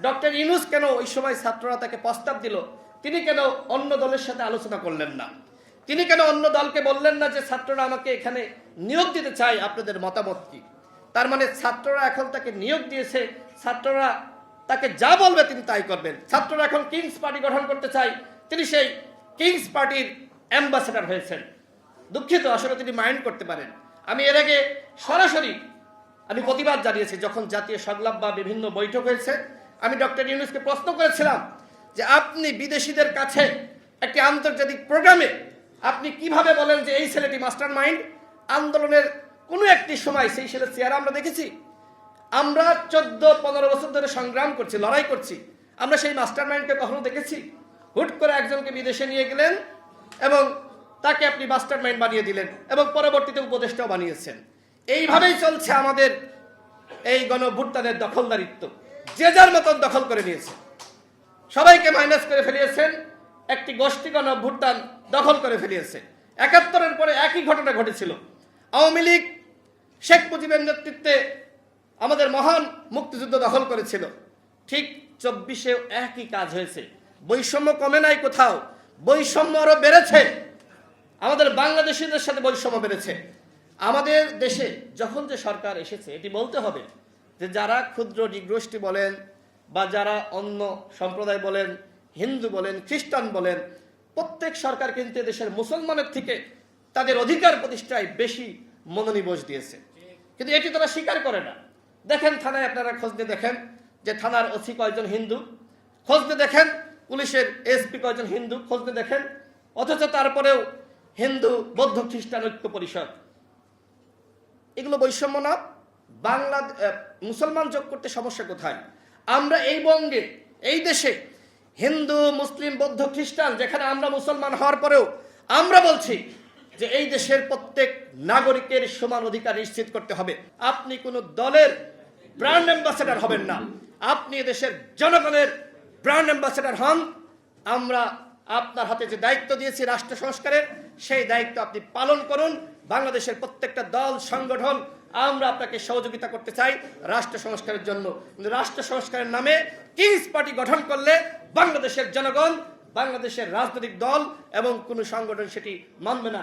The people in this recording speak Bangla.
ডক্টর ইউনূস কেন ওই সময় ছাত্ররা তাকে প্রস্তাব দিল, তিনি কেন অন্য দলের সাথে আলোচনা করলেন না? তিনি কেন অন্য দলকে বললেন না যে ছাত্ররা আমাকে এখানে নিয়োগ দিতে চায়, আপনাদের মতামত কি? তার মানে ছাত্ররা এখন তাকে নিয়োগ দিয়েছে, ছাত্ররা তাকে যা বলবে তিনি তাই করবেন। ছাত্ররা এখন কিংস পার্টি গঠন করতে চায়, তিনি সেই কিংস পার্টির অ্যাম্বাসেডর হয়েছেন। দুঃখিত, আসলে তিনি মাইন্ড করতে পারেন। আমি এর আগে সরাসরি প্রতিবাদ জানিয়েছি, যখন জাতীয় সংলাপ বা বিভিন্ন বৈঠক হয়েছে, আমি ডক্টর ইউনূসকে প্রশ্ন করেছিলাম যে আপনি বিদেশিদের কাছে একটি আন্তর্জাতিক প্রোগ্রামে আপনি কিভাবে বলেন যে এই ছেলেটি মাস্টার মাইন্ড? আন্দোলনের কোনো একটি সময় সেই ছেলের চেহারা আমরা দেখেছি? আমরা 14-15 বছর ধরে সংগ্রাম করছি, লড়াই করছি, আমরা সেই মাস্টার মাইন্ডকে কখনো দেখেছি? হুট করে একজনকে বিদেশে নিয়ে গেলেন এবং তাকে আপনি মাস্টার মাইন্ড বানিয়ে দিলেন এবং পরবর্তীতে উপদেষ্টাও বানিয়েছেন। এইভাবেই চলছে আমাদের এই গণঅভ্যুত্থানের দখলদারিত্ব। যে যার মতন দখল করে নিয়েছে, সবাইকে মাইনাস করে ফেলিয়েছেন, একটি গোষ্ঠী গণঅভ্যুত্থান দখল করে ফেলিয়েছে। ৭১-এর পরে একই ঘটনা ঘটেছিল। আওয়ামী লীগ শেখ মুজিবের নেতৃত্বে আমাদের মহান মুক্তিযুদ্ধ দখল করেছিল, ঠিক ২৪-এও একই কাজ হয়েছে। বৈষম্য কমে নাই কোথাও, বৈষম্য আরো বেড়েছে। আমাদের বাংলাদেশিদের সাথে বৈষম্য বেড়েছে। আমাদের দেশে যখন যে সরকার এসেছে, এটি বলতে হবে যে যারা ক্ষুদ্র নিগোষ্ঠী বলেন বা যারা অন্য সম্প্রদায় বলেন, হিন্দু বলেন, খ্রিস্টান বলেন, প্রত্যেক সরকার কিন্তু দেশের মুসলমানের থেকে তাদের অধিকার প্রতিষ্ঠায় বেশি মনোনিবেশ দিয়েছে, কিন্তু এটি তারা স্বীকার করে না। দেখেন থানায়, আপনারা খোঁজ নিয়ে দেখেন যে থানার ওসি কয়জন হিন্দু, খোঁজ নিয়ে দেখেন পুলিশের এসপি কয়জন হিন্দু, খোঁজ নিয়ে দেখেন। অথচ তারপরেও হিন্দু বৌদ্ধ খ্রিস্টান ঐক্য পরিষদ। এগুলো বৈষম্য না? মুসলমান যোগ করতে সমস্যা কোথায়? আমরা এই বঙ্গে, এই দেশে হিন্দু, মুসলিম, বৌদ্ধ, খ্রিস্টান, যেখানে আমরা মুসলমান হওয়ার পরেও আমরা বলছি যে এই দেশের প্রত্যেক নাগরিকের সমান অধিকার নিশ্চিত করতে হবে। আপনি কোনো দলের ব্র্যান্ড অ্যাম্বাসেডর হবেন না, আপনি দেশের জনগণের ব্র্যান্ড অ্যাম্বাসেডর হন। আমরা আপনার হাতে যে দায়িত্ব দিয়েছি রাষ্ট্র সংস্কারের, সেই দায়িত্ব আপনি পালন করুন। বাংলাদেশের প্রত্যেকটা দল, সংগঠন আমরা আপনাকে সহযোগিতা করতে চাই রাষ্ট্র সংস্কারের জন্য। কিন্তু রাষ্ট্র সংস্কারের নামে কিংস পার্টি গঠন করলে বাংলাদেশের জনগণ, বাংলাদেশের রাজনৈতিক দল এবং কোনো সংগঠন সেটি মানবে না।